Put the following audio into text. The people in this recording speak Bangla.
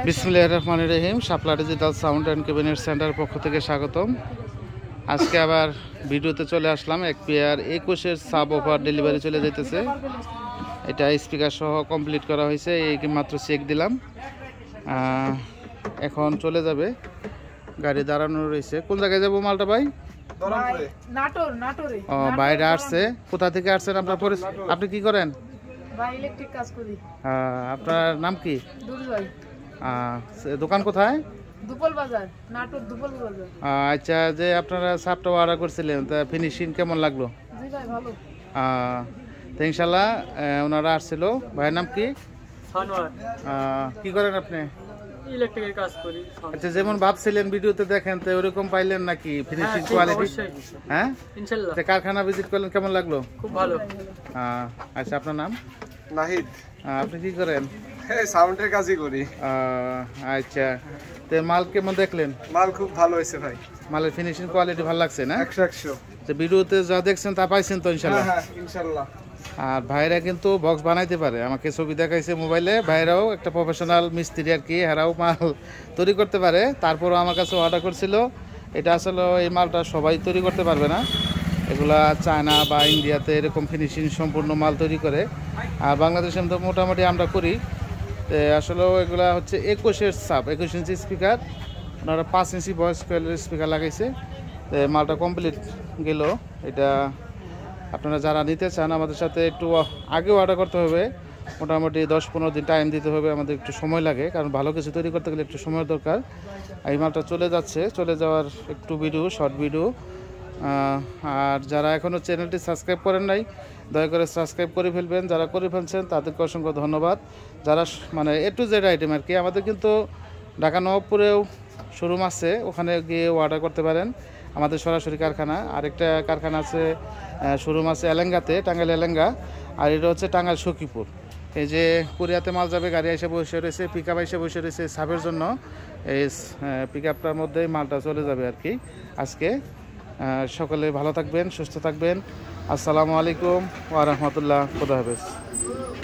বিসমিল্লাহির রহমানির রহিম। Shapla digital sound and cabinet centre পক্ষ থেকে স্বাগতম। আজকে আবার ভিডিওতে চলে আসলাম। এক পেয়ার 21-এর সাব অফার ডেলিভারি চলে যাইতেছে। এটা স্পিকার সহ কমপ্লিট করা হয়েছে, এই মাত্র চেক দিলাম। এখন চলে যাবে, গাড়ি দাঁড়ানো রয়েছে। কোন জায়গায় যাবো মালটা ভাই? ও, বাইরে আসছে। কোথা থেকে আসছেন আপনার? আপনি কি করেন? আপনার নাম কি? দোকান কোথায়? আচ্ছা, যে আপনারা সাপটা অর্ডার করছিলেন, তা ফিনিশিং কেমন লাগলো? তো ইনশাল্লাহ ওনারা আসছিল। ভাইয়ের নাম কি? কি করেন আপনি? ইলেকট্রিকের কাজ করি। আচ্ছা, যেমন ভাবছিলেন ভিডিওতে দেখেন, তো ওরকম পাইলেন নাকি ফিনিশিং কোয়ালিটি? হ্যাঁ, ইনশাআল্লাহ। কারখানা ভিজিট করলেন, কেমন লাগলো? খুব ভালো। আচ্ছা, আপনার নাম? নাহিদ। আপনি কি করেন? সাউন্ডের কাজই করি। আচ্ছা, তো মাল কেমন দেখলেন? মাল খুব ভালো হয়েছে ভাই। মালের ফিনিশিং কোয়ালিটি ভালো লাগছে না? 100 তো ভিডিওতে যা দেখছেন তা পাইছেন তো ইনশাল্লাহ? হ্যাঁ, ইনশাআল্লাহ। আর ভাইরা কিন্তু বক্স বানাইতে পারে, আমাকে ছবি দেখাইছে মোবাইলে। ভাইরাও একটা প্রফেশনাল মিস্ত্রি আর কি, হেরাও মাল তৈরি করতে পারে। তারপরও আমার কাছে অর্ডার করছিল। এটা আসলে এই মালটা সবাই তৈরি করতে পারবে না, এগুলা চায়না বা ইন্ডিয়াতে এরকম ফিনিশিং সম্পূর্ণ মাল তৈরি করে। আর বাংলাদেশে তো মোটামুটি আমরা করি। আসলে এগুলা হচ্ছে 21-এর সাব, 21 ইঞ্চি স্পিকার। ওনারা 5 ইঞ্চি ভয়েস কোয়েলের স্পিকার লাগাইছে। তো মালটা কমপ্লিট গেল। এটা আপনারা যারা নিতে চান আমাদের সাথে একটু আগেও অর্ডার করতে হবে। মোটামুটি 10-15 দিন টাইম দিতে হবে, আমাদের একটু সময় লাগে, কারণ ভালো কিছু তৈরি করতে গেলে একটু সময়ের দরকার। এই মালটা চলে যাচ্ছে, চলে যাওয়ার একটু ভিডিও, শর্ট ভিডিও। আর যারা এখনও চ্যানেলটি সাবস্ক্রাইব করেন নাই, দয়া করে সাবস্ক্রাইব করে ফেলবেন। যারা করে ফেলছেন তাদেরকে অসংখ্য ধন্যবাদ। যারা মানে A to Z আইটেম আর কি, আমাদের কিন্তু ঢাকা নবাবপুরেও শোরুম আছে, ওখানে গিয়ে অর্ডার করতে পারেন। আমাদের সরাসরি কারখানা, আরেকটা কারখানা আছে, শোরুম আছে এলেঙ্গাতে, টাঙ্গাইল এলেঙ্গা। আর এটা হচ্ছে টাঙ্গাইল সখীপুর। এই যে কোরিয়াতে মাল যাবে, গাড়ি এসে বসে রয়েছে, পিক আপ এসে বসে রয়েছে সাবের জন্য। এই পিক আপটার মধ্যেই মালটা চলে যাবে আর কি আজকে। সকলে ভালো থাকবেন, সুস্থ থাকবেন। আসসালামু আলাইকুম ওয়া রাহমাতুল্লাহ। খোদা হাফেজ।